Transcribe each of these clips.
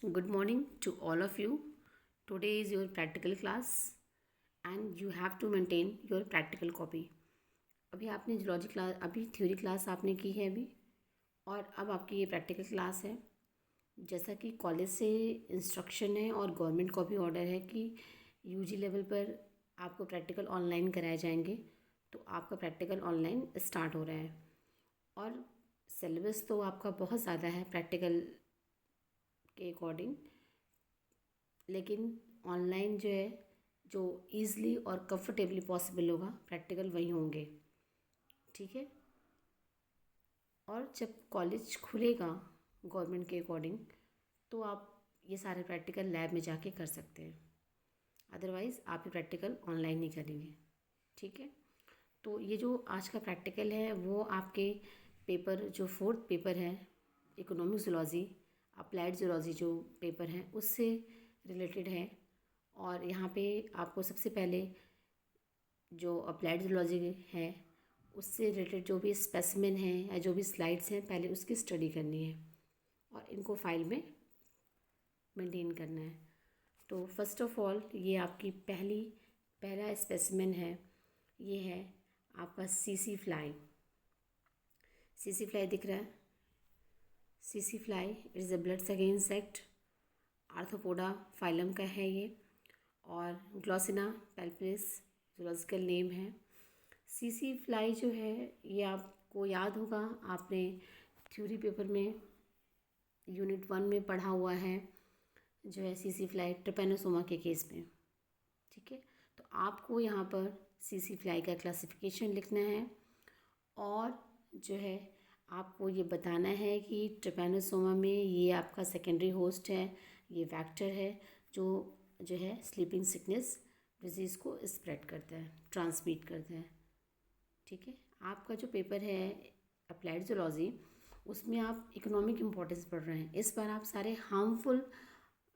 Good morning to all of you. Today is your practical class and you have to maintain your practical copy. अभी आपने zoology class अभी theory class आपने की है अभी और अब आपकी ये प्रैक्टिकल क्लास है। जैसा कि कॉलेज से इंस्ट्रक्शन है और गवर्नमेंट का भी ऑर्डर है कि यूजी लेवल पर आपको प्रैक्टिकल ऑनलाइन कराए जाएंगे, तो आपका प्रैक्टिकल ऑनलाइन स्टार्ट हो रहा है। और सिलेबस तो आपका बहुत ज़्यादा है प्रैक्टिकल के अकॉर्डिंग, लेकिन ऑनलाइन जो है जो ईज़िली और कंफर्टेबली पॉसिबल होगा प्रैक्टिकल वही होंगे। ठीक है। और जब कॉलेज खुलेगा गवर्नमेंट के अकॉर्डिंग तो आप ये सारे प्रैक्टिकल लैब में जाके कर सकते हैं, अदरवाइज़ आप ये प्रैक्टिकल ऑनलाइन नहीं करेंगे। ठीक है। तो ये जो आज का प्रैक्टिकल है वो आपके पेपर जो फोर्थ पेपर है इकोनॉमिक ज़ूलॉजी अप्लाइड ज़ूलॉजी जो पेपर है उससे रिलेटेड है। और यहाँ पे आपको सबसे पहले जो अप्लाइड ज़ूलॉजी है उससे रिलेटेड जो भी स्पेसिमेन है या जो भी स्लाइड्स हैं पहले उसकी स्टडी करनी है और इनको फाइल में मेंटेन करना है। तो फर्स्ट ऑफ ऑल ये आपकी पहला स्पेसिमेन है, ये है आपका सीसी फ्लाई। सीसी फ्लाई दिख रहा है। CC fly is a blood sucking insect, arthropoda phylum का है ये, और ग्लॉसिना पैल्पिस जूलॉजिकल नेम है। सीसी फ्लाई जो है ये आपको याद होगा, आपने थ्योरी पेपर में यूनिट 1 में पढ़ा हुआ है, जो है सीसी फ्लाई ट्रिपैनोसोमा के केस में। ठीक है। तो आपको यहाँ पर सीसी फ्लाई का क्लासिफिकेशन लिखना है और जो है आपको ये बताना है कि ट्रिपैनोसोमा में ये आपका सेकेंडरी होस्ट है, ये वेक्टर है जो जो है स्लीपिंग सिकनेस डिजीज़ को स्प्रेड करता है, ट्रांसमिट करता है। ठीक है। आपका जो पेपर है अप्लाइड ज़ूलॉजी उसमें आप इकोनॉमिक इम्पोर्टेंस पढ़ रहे हैं। इस बार आप सारे हार्मफुल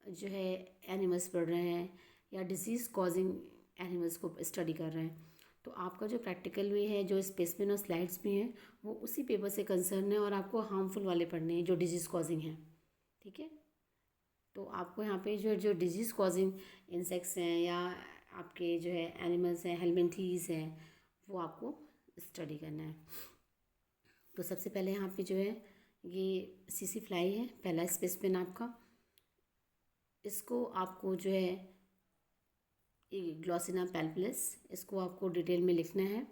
जो है एनिमल्स पढ़ रहे हैं या डिजीज़ कॉजिंग एनिमल्स को स्टडी कर रहे हैं। तो आपका जो प्रैक्टिकल भी है, जो स्पेसिमेन और स्लाइड्स भी हैं, वो उसी पेपर से कंसर्न है और आपको हार्मफुल वाले पढ़ने हैं जो डिजीज़ कॉजिंग हैं। ठीक है। तो आपको यहाँ पे जो जो डिजीज़ कॉजिंग इंसेक्ट्स हैं या आपके जो है एनिमल्स हैं, हेलमिंथीज़ हैं, वो आपको स्टडी करना है। तो सबसे पहले यहाँ पे जो है ये सीसी फ्लाई है, पहला स्पेसिमेन आपका। इसको आपको जो है ग्लॉसिना पैल्पिलिस, इसको आपको डिटेल में लिखना है।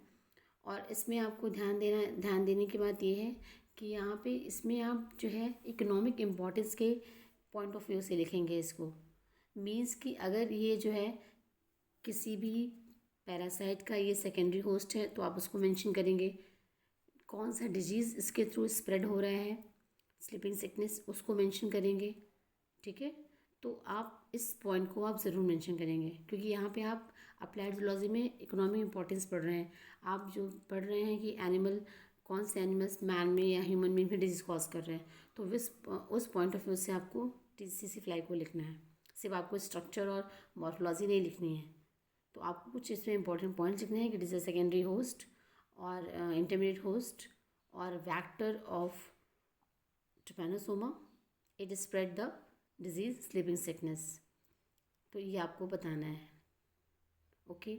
और इसमें आपको ध्यान देने की बात यह है कि यहाँ पे इसमें आप जो है इकोनॉमिक इम्पोर्टेंस के पॉइंट ऑफ व्यू से लिखेंगे इसको। मीन्स कि अगर ये जो है किसी भी पैरासाइट का ये सेकेंडरी होस्ट है तो आप उसको मेंशन करेंगे, कौन सा डिजीज़ इसके थ्रू स्प्रेड हो रहा है, स्लीपिंग सिकनेस, उसको मेंशन करेंगे। ठीक है। तो आप इस पॉइंट को आप ज़रूर मेंशन करेंगे क्योंकि यहाँ पे आप अप्लाइड जूलॉजी में इकोनॉमिक इंपॉर्टेंस पढ़ रहे हैं। आप जो पढ़ रहे हैं कि एनिमल कौन से एनिमल्स मैन में या ह्यूमन बीइंग में डिजीज़ कॉज कर रहे हैं, तो उस पॉइंट ऑफ व्यू से आपको सीसी फ्लाई को लिखना है। सिर्फ आपको स्ट्रक्चर और मॉर्फोलॉजी नहीं लिखनी है। तो आपको कुछ इसमें इंपॉर्टेंट पॉइंट्स लिखने हैं कि it is a secondary host और इंटरमीडिएट होस्ट और vector of Trypanosoma, it spread the disease sleeping sickness. तो ये आपको बताना है। ओके।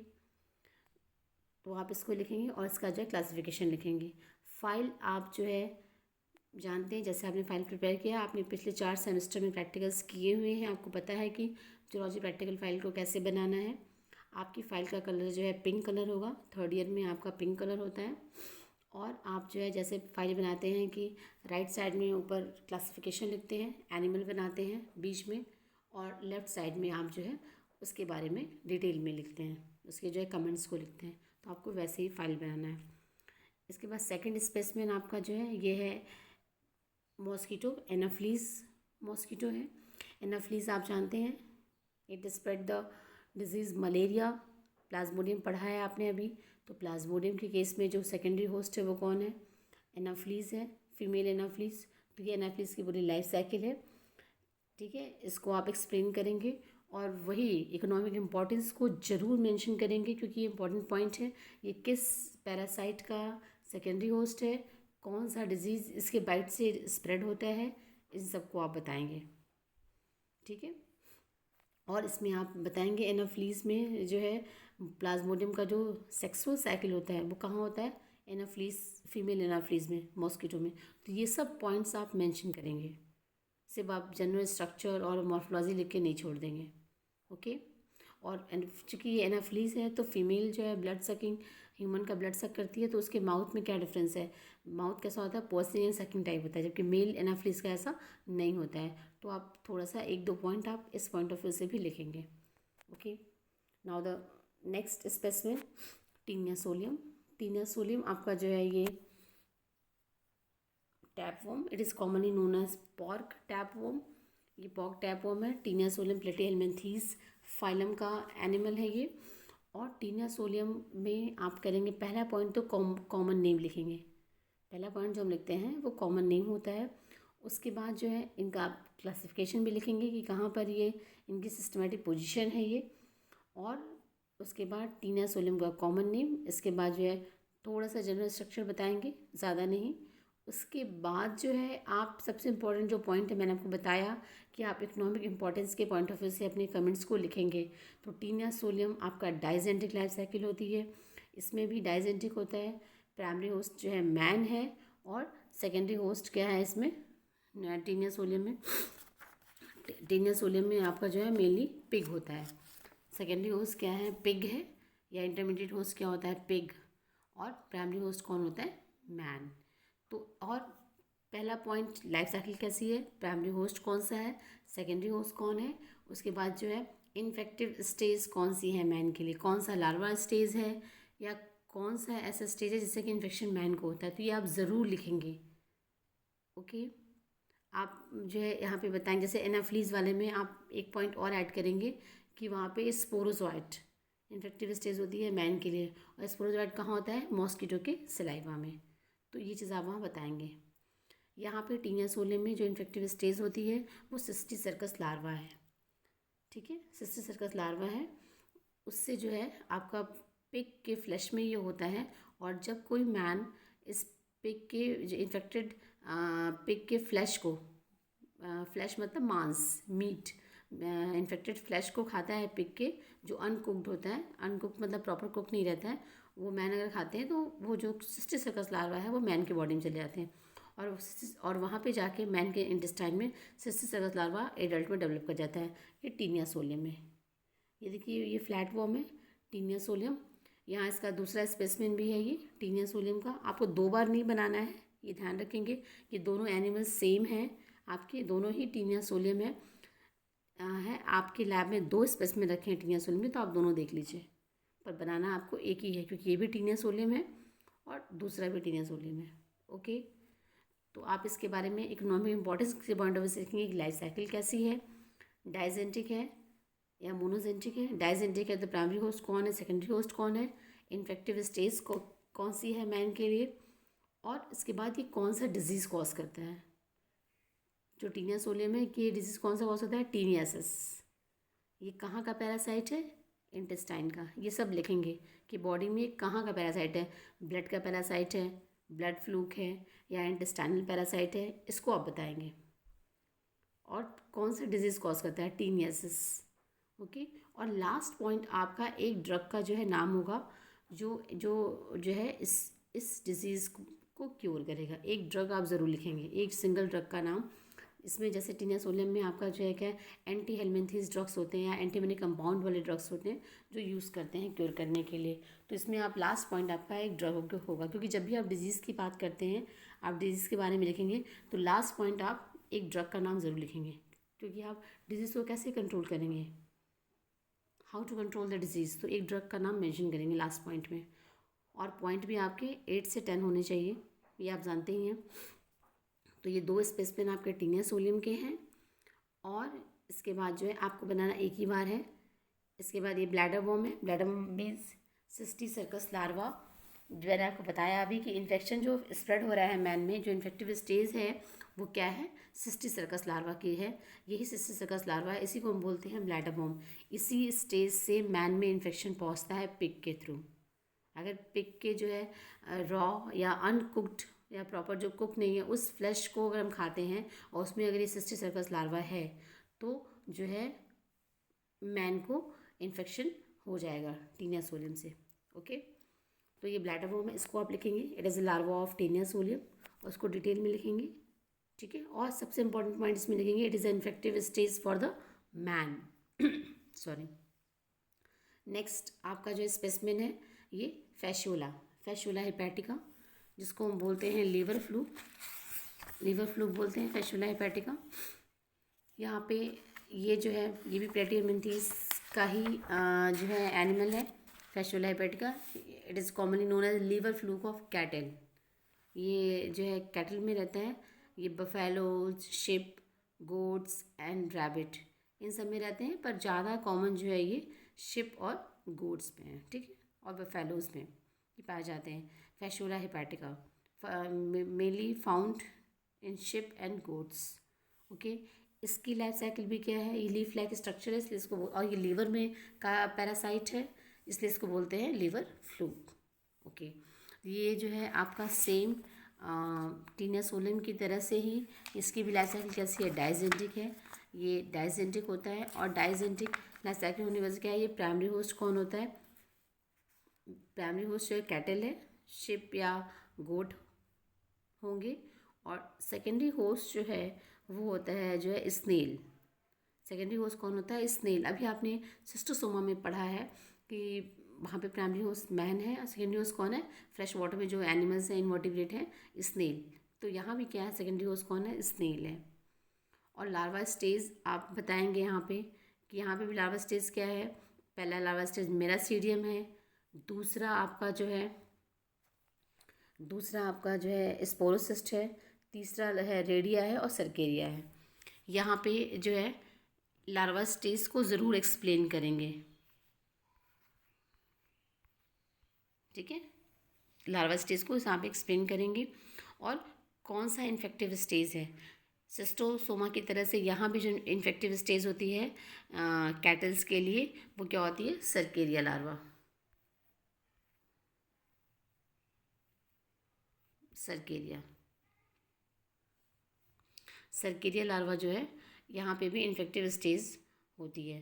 तो आप इसको लिखेंगे और इसका जो है क्लासिफिकेशन लिखेंगे। फाइल आप जो है जानते हैं, जैसे आपने फाइल प्रिपेयर किया, आपने पिछले 4 सेमेस्टर में प्रैक्टिकल्स किए हुए हैं, आपको पता है कि जूलॉजी प्रैक्टिकल फ़ाइल को कैसे बनाना है। आपकी फ़ाइल का कलर जो है पिंक कलर होगा, थर्ड ईयर में आपका पिंक कलर होता है। और आप जो है जैसे फाइल बनाते हैं कि राइट साइड में ऊपर क्लासिफिकेशन लिखते हैं, एनिमल बनाते हैं बीच में, और लेफ़्ट साइड में आप जो है उसके बारे में डिटेल में लिखते हैं, उसके जो है कमेंट्स को लिखते हैं। तो आपको वैसे ही फाइल बनाना है। इसके बाद सेकंड स्पेसिमेन आपका जो है ये है मॉस्किटो, एनाफ्लीज मॉस्किटो है। एनाफ्लीज आप जानते हैं, it spread the disease malaria. Plasmodium पढ़ा है आपने अभी। तो प्लाज्मोडियम के केस में जो सेकेंडरी होस्ट है वो कौन है? एनाफ्लीज है, फीमेल एनाफ्लीज। तो ये एनाफ्लीज की पूरी लाइफ साइकिल है। ठीक है। इसको आप एक्सप्लेन करेंगे और वही इकोनॉमिक इम्पोर्टेंस को ज़रूर मेंशन करेंगे क्योंकि ये इंपॉर्टेंट पॉइंट है। ये किस पैरासाइट का सेकेंडरी होस्ट है, कौन सा डिजीज़ इसके बाइट से स्प्रेड होता है, इन सबको आप बताएंगे। ठीक है। और इसमें आप बताएंगे एनाफ्लीज में जो है प्लाज्मोडियम का जो सेक्सुअल साइकिल होता है वो कहाँ होता है, एनाफ्लीज, फीमेल एनाफ्लीज में, मॉस्किटो में। तो ये सब पॉइंट्स आप मेंशन करेंगे, सिर्फ आप जनरल स्ट्रक्चर और मॉर्फोलॉजी लिख के नहीं छोड़ देंगे। ओके। और चूँकि ये एनाफ्लीज है तो फीमेल जो है ब्लड सकिंग, ह्यूमन का ब्लड सक करती है, तो उसके माउथ में क्या डिफरेंस है, माउथ कैसा होता है, पोर्सिनियन सकिंग टाइप होता है, जबकि मेल एनाफ्लीज का ऐसा नहीं होता है। तो आप थोड़ा सा एक दो पॉइंट आप इस पॉइंट ऑफ व्यू से भी लिखेंगे। Okay. Now the next specimen, Taenia solium. Taenia solium आपका जो है ये tapeworm, it is commonly known as pork tapeworm. ये पॉर्क टैपवर्म है। टीनिया सोलियम प्लेटीहेलमिन्थीस फाइलम का एनिमल है ये। और टीनिया सोलियम में आप करेंगे पहला पॉइंट तो कॉमन नेम लिखेंगे। पहला पॉइंट जो हम लिखते हैं वो कॉमन नेम होता है। उसके बाद जो है इनका आप क्लासिफिकेशन भी लिखेंगे कि कहाँ पर ये इनकी सिस्टमेटिक पोजीशन है ये। और उसके बाद टीनिया सोलियम का कॉमन नेम, इसके बाद जो है थोड़ा सा जनरल स्ट्रक्चर बताएंगे, ज़्यादा नहीं। उसके बाद जो है आप सबसे इम्पोर्टेंट जो पॉइंट है मैंने आपको बताया कि आप इकोनॉमिक इम्पोर्टेंस के पॉइंट ऑफ व्यू से अपने कमेंट्स को लिखेंगे। तो टीनिया सोलियम आपका डाइजेंटिक लाइफ साइकिल होती है, इसमें भी डाइजेंटिक होता है। प्राइमरी होस्ट जो है मैन है और सेकेंडरी होस्ट क्या है इसमें, टीनिया सोलियम में, टीनिया सोलियम में आपका जो है मेनली पिग होता है। सेकेंडरी होस्ट क्या है, पिग है, या इंटरमीडिएट होस्ट क्या होता है, पिग। और प्राइमरी होस्ट कौन होता है, मैन। तो और पहला पॉइंट लाइफ साइकिल कैसी है, प्राइमरी होस्ट कौन सा है, सेकेंडरी होस्ट कौन है, उसके बाद जो है इन्फेक्टिव स्टेज कौन सी है मैन के लिए, कौन सा लार्वा स्टेज है या कौन सा ऐसा स्टेज है जिससे कि इन्फेक्शन मैन को होता है। तो ये आप ज़रूर लिखेंगे। ओके। आप जो है यहाँ पे बताएंगे, जैसे एनाफ्लीज वाले में आप एक पॉइंट और ऐड करेंगे कि वहाँ पे स्पोरोजोइट इन्फेक्टिव स्टेज होती है मैन के लिए, और स्पोरोजोइट कहाँ होता है, मॉस्किटो के सलाइवा में। तो ये चीज़ आप वहाँ बताएंगे। यहाँ पे टीनिया सोलियम में जो इन्फेक्टिव स्टेज होती है वो सिस्टी सर्कस लार्वा है। ठीक है, सिस्टी सर्कस लार्वा है। उससे जो है आपका पिग के फ्लैश में ये होता है। और जब कोई मैन इस पिग के जो इन्फेक्टेड पिग के फ्लैश को, फ्लैश मतलब मांस, मीट, इन्फेक्टेड फ्लैश को खाता है पिग के, जो अनकुक्ड होता है, अनकुक्ड मतलब प्रॉपर कुक नहीं रहता है, वो मैन अगर खाते हैं तो वो जो सिस्टी सर्कस लार्वा है वो मैन के बॉडी में चले जाते हैं। और वहाँ पे जाके मैन के इंटेस्टाइन में सिस्टी सर्कस लार्वा एडल्ट में डेवलप कर जाता है। ये टीनिया सोलियम में। ये देखिए ये फ्लैट वॉर्म है टीनिया सोलियम। यहाँ इसका दूसरा स्पेसिमेन भी है ये टीनिया सोलियम का। आपको दो बार नहीं बनाना है, ये ध्यान रखेंगे कि दोनों एनिमल्स सेम हैं, आपके दोनों ही टीनिया सोलियम है। आपके लैब में दो स्पेसिमेन रखे हैं टीनिया सोलियम के, तो आप दोनों देख लीजिए, पर बनाना आपको एक ही है क्योंकि ये भी टीनिया सोलियम है और दूसरा भी टीनिया सोलियम है। ओके। तो आप इसके बारे में इकोनॉमिक इंपॉर्टेंस के पॉइंट ऑफ व्यू से देखेंगे कि लाइफ साइकिल कैसी है, डाइजेंटिक है या मोनोजेंटिक है। डाइजेंटिक है तो प्राइमरी होस्ट कौन है, सेकेंडरी होस्ट कौन है, इन्फेक्टिव स्टेज कौन सी है मैन के लिए, और इसके बाद ये कौन सा डिजीज़ कॉज करता है। जो टीनिया सोलियम है कि ये डिजीज़ कौन सा कॉज होता है, टीनियासिस। ये कहाँ का पैरासाइट है, इंटेस्टाइन का। ये सब लिखेंगे कि बॉडी में कहाँ का पैरासाइट है, ब्लड का पैरासाइट है, ब्लड फ्लूक है या इंटेस्टाइनल पैरासाइट है, इसको आप बताएंगे। और कौन सा डिजीज़ कॉज करता है, टीनियासिस। ओके। और लास्ट पॉइंट आपका एक ड्रग का जो है नाम होगा जो जो जो है इस डिज़ीज़ को क्योर करेगा। एक ड्रग आप ज़रूर लिखेंगे, एक सिंगल ड्रग का नाम। इसमें जैसे टीनिया सोलियम में आपका जो है क्या, एंटी हेलमिन्थीस ड्रग्स होते हैं या एंटीमनी कंपाउंड वाले ड्रग्स होते हैं जो यूज़ करते हैं क्योर करने के लिए। तो इसमें आप लास्ट पॉइंट आपका एक ड्रग होगा, क्योंकि जब भी आप डिजीज़ की बात करते हैं, आप डिजीज़ के बारे में लिखेंगे तो लास्ट पॉइंट आप एक ड्रग का नाम ज़रूर लिखेंगे, क्योंकि आप डिजीज़ को कैसे कंट्रोल करेंगे, how to control the disease, तो एक ड्रग का नाम मेंशन करेंगे लास्ट पॉइंट में। और पॉइंट भी आपके 8 से 10 होने चाहिए, ये आप जानते ही हैं। तो ये दो स्पेसिमेन आपके टीनिया सोलियम के हैं। और इसके बाद जो है आपको बनाना एक ही बार है। इसके बाद ये ब्लैडर वॉर्म है। Bladder worm means cysticercus larva. मैंने आपको बताया अभी कि इन्फेक्शन जो स्प्रेड हो रहा है मैन में, जो इन्फेक्टिव स्टेज है वो क्या है, सिस्टी सर्कस लार्वा की है। यही सिस्टी सर्कस लार्वा है, इसी को हम बोलते हैं ब्लैडर वॉर्म। इसी स्टेज से मैन में इन्फेक्शन पहुंचता है पिग के थ्रू। अगर पिग के जो है रॉ या अनकुक्ड या प्रॉपर जो कुक नहीं है उस फ्लैश को अगर हम खाते हैं और उसमें अगर ये सिस्टी सर्कस लार्वा है तो जो है मैन को इन्फेक्शन हो जाएगा टीनिया सोलियम से। ओके, तो ये ब्लैडर वर्म है, इसको आप लिखेंगे it is a larva of Taenia solium, और उसको डिटेल में लिखेंगे। ठीक है, और सबसे इंपॉर्टेंट पॉइंट इसमें लिखेंगे it is a infective stage for the man. Sorry. Next आपका जो स्पेसिमेन है ये फैशुला हेपेटिका, जिसको हम बोलते हैं लीवर फ्लू बोलते हैं, फैशुला हेपेटिका। यहाँ पे ये जो है ये भी प्लेटिहेल्मिन्थेस का ही जो है एनिमल है, Fasciola hepatica. It is commonly known as liver fluke of cattle. ये जो है कैटल में रहता है, ये buffaloes, sheep, goats and rabbit इन सब में रहते हैं, पर ज़्यादा कॉमन जो है ये शिप और गोट्स में है। ठीक है, और बफेलोज में ये पाए जाते हैं। Fasciola hepatica mainly found in sheep and goats. Okay, इसकी लाइफ साइकिल भी क्या है, ये लीफ लाइक स्ट्रक्चर है इसलिए इसको, और ये लीवर में का पैरासाइट है इसलिए इसको बोलते हैं लीवर फ्लू। ओके, ये जो है आपका सेम टीनिया सोलियम की तरह से ही इसकी भी लाइफ साइकिल कैसी है, डाइजेंटिक है। ये डाइजेंटिक होता है, और डाइजेंटिक लाइफ साइकिल होने की वजह से क्या है, ये प्राइमरी होस्ट कौन होता है, प्राइमरी होस्ट जो है कैटल है, शिप या गोट होंगे, और सेकेंडरी होस्ट जो है वो होता है जो है स्नेल। सेकेंडरी होस्ट कौन होता है, स्नेल। अभी आपने सिस्टोसोमा में पढ़ा है कि वहाँ पे प्राइमरी होस्ट मैन है और सेकेंडरी होस्ट कौन है, फ्रेश वाटर में जो एनिमल्स हैं इनवर्टिब्रेट है, स्नेल। तो यहाँ भी क्या है, सेकेंडरी होस्ट कौन है, स्नेल है। और लार्वा स्टेज आप बताएंगे यहाँ पे कि यहाँ पे भी लार्वा स्टेज क्या है। पहला लार्वा स्टेज मेरासीडियम है, दूसरा आपका जो है स्पोरोसिस्ट है, तीसरा है रेडिया है, और सर्केरिया है। यहाँ पे जो है लार्वा स्टेज को ज़रूर एक्सप्लेन करेंगे। ठीक है, लार्वा स्टेज को यहाँ पे एक्सप्लेन करेंगे, और कौन सा इन्फेक्टिव स्टेज है। सिस्टोसोमा की तरह से यहाँ भी जो इन्फेक्टिव स्टेज होती है कैटल्स के लिए, वो क्या होती है, सर्केरिया लार्वा। सर्केरिया लार्वा जो है यहाँ पे भी इन्फेक्टिव स्टेज होती है,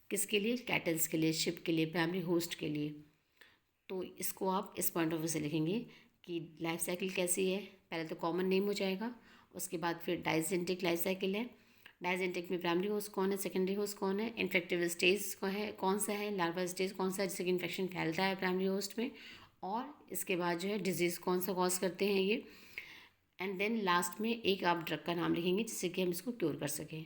किसके लिए, कैटल्स के लिए, शिप के लिए, प्राइमरी होस्ट के लिए। तो इसको आप इस पॉइंट ऑफ व्यू से लिखेंगे कि लाइफ साइकिल कैसी है। पहले तो कॉमन नेम हो जाएगा, उसके बाद फिर डाइजेंटिक लाइफ साइकिल है। डाइजेंटिक में प्राइमरी होस्ट कौन है, सेकेंडरी होस्ट कौन है, इन्फेक्टिव स्टेज कौन सा है, लार्वा स्टेज कौन सा है जिससे कि इन्फेक्शन फैलता है प्राइमरी होस्ट में, और इसके बाद जो है डिजीज़ कौन सा कॉज करते हैं ये, एंड देन लास्ट में एक आप ड्रग का नाम लिखेंगे जिससे कि हम इसको क्योर कर सकें।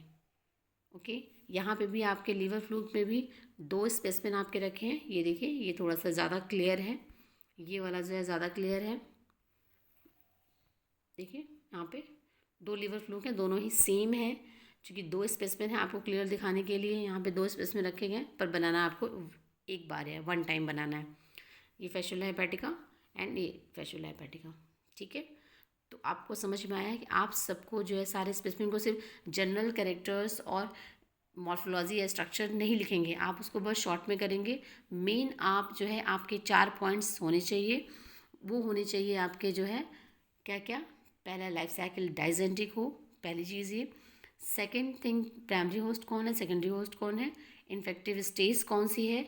ओके, यहाँ पे भी आपके लीवर फ्लू में भी 2 स्पेसिमेन आपके रखे हैं। ये देखिए, ये थोड़ा सा ज़्यादा क्लियर है, ये वाला जो है ज़्यादा क्लियर है। देखिए यहाँ पे 2 लीवर फ्लू के, दोनों ही सेम है। चूँकि 2 स्पेसिमेन है, आपको क्लियर दिखाने के लिए यहाँ पे 2 स्पेसिमेन रखे गए, पर बनाना आपको एक बार है, 1 टाइम बनाना है। ये फैशुला हेपेटिका एंड ये फैशुला हेपेटिका। ठीक है, तो आपको समझ में आया है कि आप सबको जो है सारे स्पेसिमेन को सिर्फ जनरल कैरेक्टर्स और मॉर्फोलॉजी या स्ट्रक्चर नहीं लिखेंगे, आप उसको बहुत शॉर्ट में करेंगे। मेन आप जो है आपके 4 पॉइंट्स होने चाहिए, वो होने चाहिए आपके जो है क्या क्या, पहला लाइफ साइकिल डाइजेंटिक हो, पहली चीज़ ये। सेकेंड थिंग, प्राइमरी होस्ट कौन है, सेकेंडरी होस्ट कौन है, इन्फेक्टिव स्टेज कौन सी है,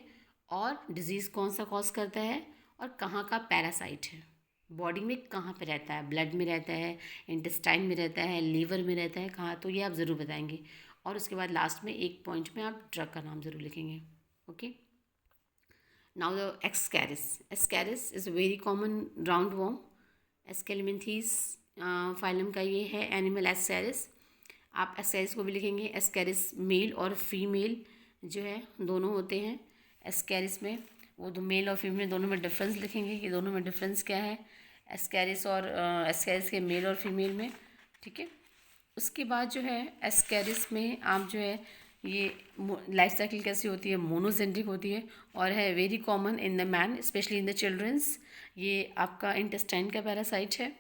और डिजीज़ कौन सा कॉज करता है, और कहाँ का पैरासाइट है, बॉडी में कहाँ पे रहता है, ब्लड में रहता है, इंटेस्टाइन में रहता है, लीवर में रहता है, कहाँ, तो ये आप ज़रूर बताएंगे। और उसके बाद लास्ट में एक पॉइंट में आप ड्रग का नाम ज़रूर लिखेंगे। Okay, now the Ascaris is a very common round worm. Aschelminthes phylum का ये है एनिमल एस्कैरिस। आप एस्कैरिस को भी लिखेंगे, एस्कैरिस मेल और फीमेल जो है दोनों होते हैं एस्कैरिस में। वो दो मेल और फीमेल दोनों में डिफरेंस लिखेंगे कि दोनों में डिफरेंस क्या है एस्कैरिस और एस्कैरिस के मेल और फीमेल में। ठीक है, उसके बाद जो है एस्कैरिस में आप जो है ये लाइफ साइकिल कैसी होती है, मोनोजेंटिक होती है, और है very common in the man specially in the childrens. ये आपका इंटेस्टाइन का पैरासाइट है,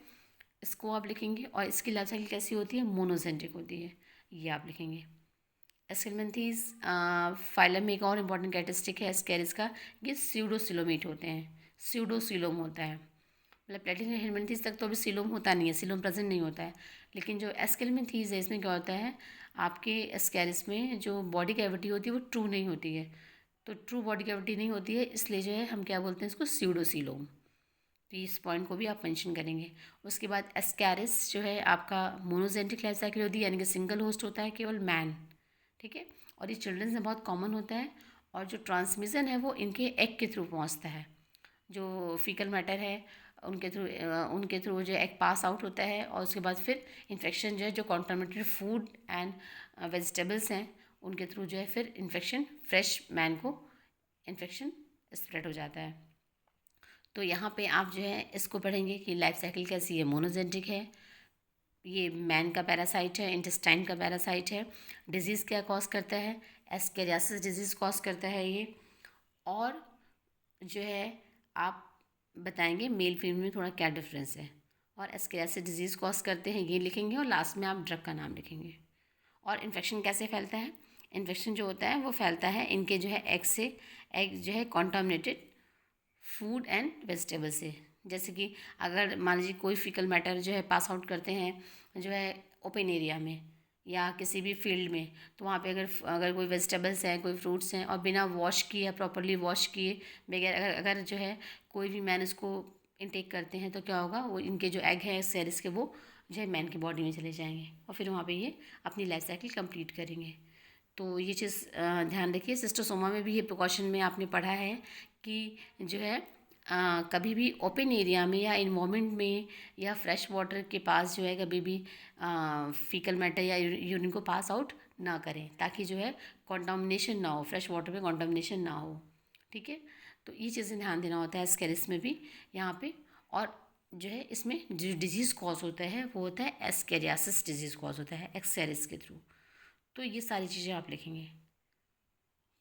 इसको आप लिखेंगे। और इसकी लाइफ साइकिल कैसी होती है, मोनोजेंटिक होती है, ये आप लिखेंगे। एस्केलमेंथीज फाइलम में एक और इम्पॉर्टेंट कैरेक्टरिस्टिक है एस्कैरिस का, ये स्यूडोसिलोमेट होते हैं, स्यूडोसिलोम होता है। मतलब प्लेटिहेल्मिन्थेस तक तो अभी सिलोम होता नहीं है, सिलोम प्रेजेंट नहीं होता है, लेकिन जो एस्केलमेंथीज है इसमें क्या होता है, आपके एस्केरिस में जो बॉडी कैविटी होती है वो ट्रू नहीं होती है। तो ट्रू बॉडी कैविटी नहीं होती है, इसलिए जो है हम क्या बोलते हैं इसको, स्यूडोसीलोम। तो इस पॉइंट को भी आप मेंशन करेंगे। उसके बाद एस्कैरिस जो है आपका मोनोजेंटिक लाइफ साइकिल होती है, यानी कि सिंगल होस्ट होता है केवल मैन, ठीक है। और ये चिल्ड्रंस में बहुत कॉमन होता है, और जो ट्रांसमिशन है वो इनके एग के थ्रू पहुंचता है। जो फीकल मैटर है उनके थ्रू जो एग पास आउट होता है, और उसके बाद फिर इन्फेक्शन जो है, जो कॉन्टामिनेटेड फूड एंड वेजिटेबल्स हैं उनके थ्रू जो है फिर इन्फेक्शन, फ्रेश मैन को इन्फेक्शन स्प्रेड हो जाता है। तो यहाँ पे आप जो है इसको पढ़ेंगे कि लाइफ साइकिल कैसी है, मोनोजेंटिक है, ये मैन का पैरासाइट है, इंटेस्टाइन का पैरासाइट है, डिजीज़ क्या कॉज करता है, एस्केरियासिस डिजीज़ कॉज करता है ये। और जो है आप बताएंगे मेल फीमेल में थोड़ा क्या डिफरेंस है, और एस्केरियासिस डिजीज़ कॉज करते हैं ये लिखेंगे, और लास्ट में आप ड्रग का नाम लिखेंगे। और इन्फेक्शन कैसे फैलता है, इन्फेक्शन जो होता है वो फैलता है इनके जो है एग से, एग जो है कॉन्टामिनेटेड फूड एंड वेजिटेबल से। जैसे कि अगर मान लीजिए कोई फीकल मैटर जो है पास आउट करते हैं जो है ओपन एरिया में या किसी भी फील्ड में, तो वहाँ पे अगर अगर कोई वेजिटेबल्स हैं, कोई फ्रूट्स हैं, और बिना वॉश किए या प्रॉपरली वॉश किए बगैर अगर अगर जो है कोई भी मैन इसको इनटेक करते हैं, तो क्या होगा, वो इनके जो एग हैं सेरिस के वो जो है मैन की बॉडी में चले जाएंगे, और फिर वहाँ पे ये अपनी लाइफ साइकिल कंप्लीट करेंगे। तो ये चीज़ ध्यान रखिए। सिस्टोसोमा में भी ये प्रिकॉशन में आपने पढ़ा है कि जो है कभी भी ओपन एरिया में या इन्वायरमेंट में या फ्रेश वाटर के पास जो है कभी भी फीकल मैटर या यूरिन को पास आउट ना करें, ताकि जो है कॉन्टामिनेशन ना हो, फ्रेश वाटर में कॉन्टामिनेशन ना हो, ठीक है। तो ये चीज़ें ध्यान देना होता है एस्केरिस में भी यहाँ पे। और जो है इसमें जो डिजीज़ कॉज होता है वो होता है एस्केरियासिस डिजीज़ कॉज होता है एक्सेरिस के थ्रू। तो ये सारी चीज़ें आप लिखेंगे,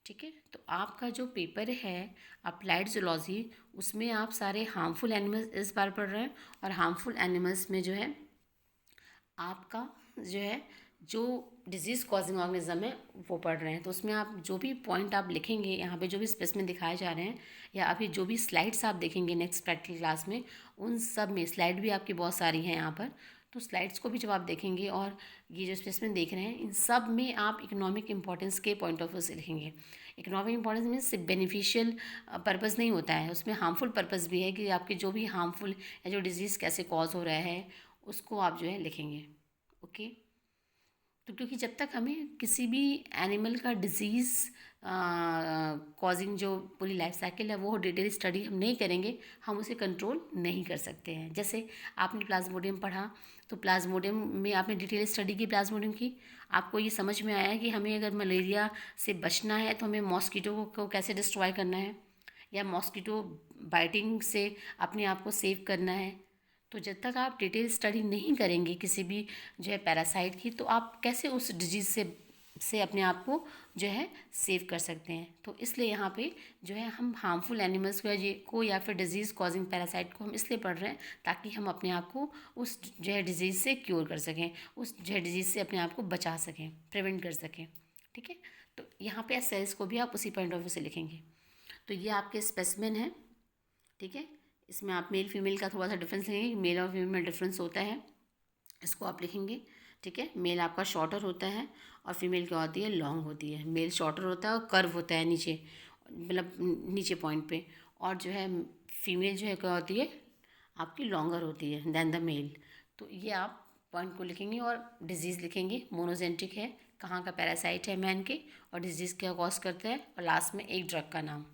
ठीक है। तो आपका जो पेपर है अप्लाइड जूलॉजी, उसमें आप सारे हार्मफुल एनिमल्स इस बार पढ़ रहे हैं, और हार्मफुल एनिमल्स में जो है आपका जो है जो डिजीज़ कॉजिंग ऑर्गेनिज्म है वो पढ़ रहे हैं। तो उसमें आप जो भी पॉइंट आप लिखेंगे यहाँ पे, जो भी स्पेसिमेन दिखाए जा रहे हैं, या अभी जो भी स्लाइड्स आप देखेंगे नेक्स्ट प्रैक्टिकल क्लास में, उन सब में स्लाइड भी आपकी बहुत सारी हैं यहाँ पर। तो स्लाइड्स को भी जब आप देखेंगे और ये जो स्पेसिमेन देख रहे हैं, इन सब में आप इकोनॉमिक इंपॉर्टेंस के पॉइंट ऑफ व्यू से लिखेंगे। इकोनॉमिक इंपॉर्टेंस में सिर्फ बेनिफिशियल पर्पज़ नहीं होता है, उसमें हार्मफुल पर्पज़ भी है कि आपके जो भी हार्मफुल या जो डिजीज़ कैसे कॉज हो रहा है उसको आप जो है लिखेंगे, ओके। तो क्योंकि जब तक हमें किसी भी एनिमल का डिजीज़ कॉजिंग जो पूरी लाइफ साइकिल है वो डिटेल स्टडी हम नहीं करेंगे, हम उसे कंट्रोल नहीं कर सकते हैं। जैसे आपने प्लाज्मोडियम पढ़ा, तो प्लाज्मोडियम में आपने डिटेल स्टडी की प्लाज्मोडियम की, आपको ये समझ में आया कि हमें अगर मलेरिया से बचना है तो हमें मॉस्किटो को कैसे डिस्ट्रॉय करना है, या मॉस्किटो बाइटिंग से अपने आप को सेव करना है। तो जब तक आप डिटेल स्टडी नहीं करेंगे किसी भी जो है पैरासाइट की, तो आप कैसे उस डिजीज़ से अपने आप को जो है सेव कर सकते हैं। तो इसलिए यहाँ पे जो है हम हार्मफुल एनिमल्स को या फिर डिजीज़ कॉजिंग पैरासाइट को हम इसलिए पढ़ रहे हैं ताकि हम अपने आप को उस जो है डिजीज़ से क्योर कर सकें, उस जो है डिजीज़ से अपने आप को बचा सकें, प्रिवेंट कर सकें, ठीक है। तो यहाँ पे सेल्स को भी आप उसी पॉइंट ऑफ व्यू से लिखेंगे। तो ये आपके स्पेसिमेन है, ठीक है। इसमें आप मेल फीमेल का थोड़ा सा डिफरेंस लेंगे, मेल और फीमेल में डिफरेंस होता है, इसको आप लिखेंगे, ठीक है। मेल आपका शॉर्टर होता है और फीमेल क्या होती है, लॉन्ग होती है। मेल शॉर्टर होता है और कर्व होता है नीचे, मतलब नीचे पॉइंट पे, और जो है फीमेल जो है क्या होती है आपकी लॉन्गर होती है दैन द मेल। तो ये आप पॉइंट को लिखेंगे और डिजीज़ लिखेंगे, मोनोजेंटिक है, कहाँ का पैरासाइट है मैन के, और डिजीज़ क्या कॉज करता है, और लास्ट में एक ड्रग का नाम,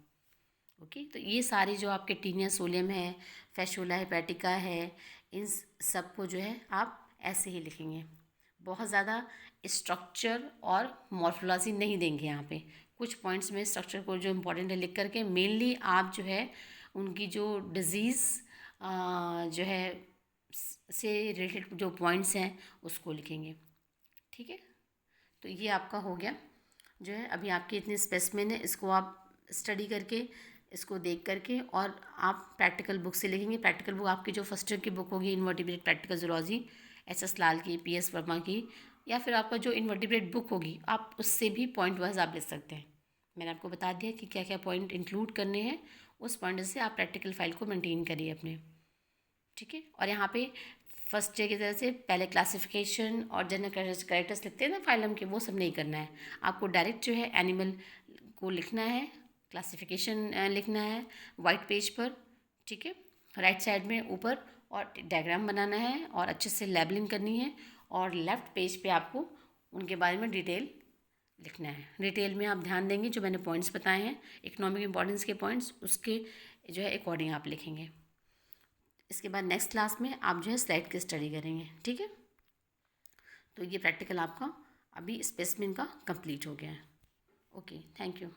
ओके। तो ये सारी जो आपके टीनिया सोलियम है, फैशोला हेपेटिका है, इन सब को जो है आप ऐसे ही लिखेंगे। बहुत ज़्यादा स्ट्रक्चर और मॉर्फोलॉजी नहीं देंगे यहाँ पे, कुछ पॉइंट्स में स्ट्रक्चर को जो इम्पोर्टेंट है लिख करके, मेनली आप जो है उनकी जो डिज़ीज़ जो है से रिलेटेड जो पॉइंट्स हैं उसको लिखेंगे, ठीक है। तो ये आपका हो गया जो है, अभी आपके इतने स्पेसिमेन है, इसको आप स्टडी करके, इसको देख करके, और आप प्रैक्टिकल बुक से लिखेंगे। प्रैक्टिकल बुक आपकी जो फर्स्ट ईयर की बुक होगी इनवर्टिब्रेट प्रैक्टिकल जूलॉजी, एस लाल की, PS वर्मा की, या फिर आपका जो इनवर्टिब्रेट बुक होगी आप उससे भी पॉइंट वाइज आप लिख सकते हैं। मैंने आपको बता दिया कि क्या क्या पॉइंट इंक्लूड करने हैं, उस पॉइंट से आप प्रैक्टिकल फाइल को मेंटेन करिए अपने, ठीक है। और यहाँ पे फर्स्ट डे की तरह से पहले क्लासिफिकेशन और जनरल कैरेक्टर्स लिखते हैं ना फाइलम के, वो सब नहीं करना है आपको। डायरेक्ट जो है एनिमल को लिखना है, क्लासिफिकेशन लिखना है वाइट पेज पर, ठीक है, राइट साइड में ऊपर, और डायग्राम बनाना है और अच्छे से लेबलिंग करनी है, और लेफ़्ट पेज पे आपको उनके बारे में डिटेल लिखना है। डिटेल में आप ध्यान देंगे जो मैंने पॉइंट्स बताए हैं, इकोनॉमिक इंपॉर्टेंस के पॉइंट्स, उसके जो है अकॉर्डिंग आप लिखेंगे। इसके बाद नेक्स्ट क्लास में आप जो है स्लाइड की स्टडी करेंगे, ठीक है। तो ये प्रैक्टिकल आपका अभी स्पेसिमेन का कंप्लीट हो गया है। Okay, thank you.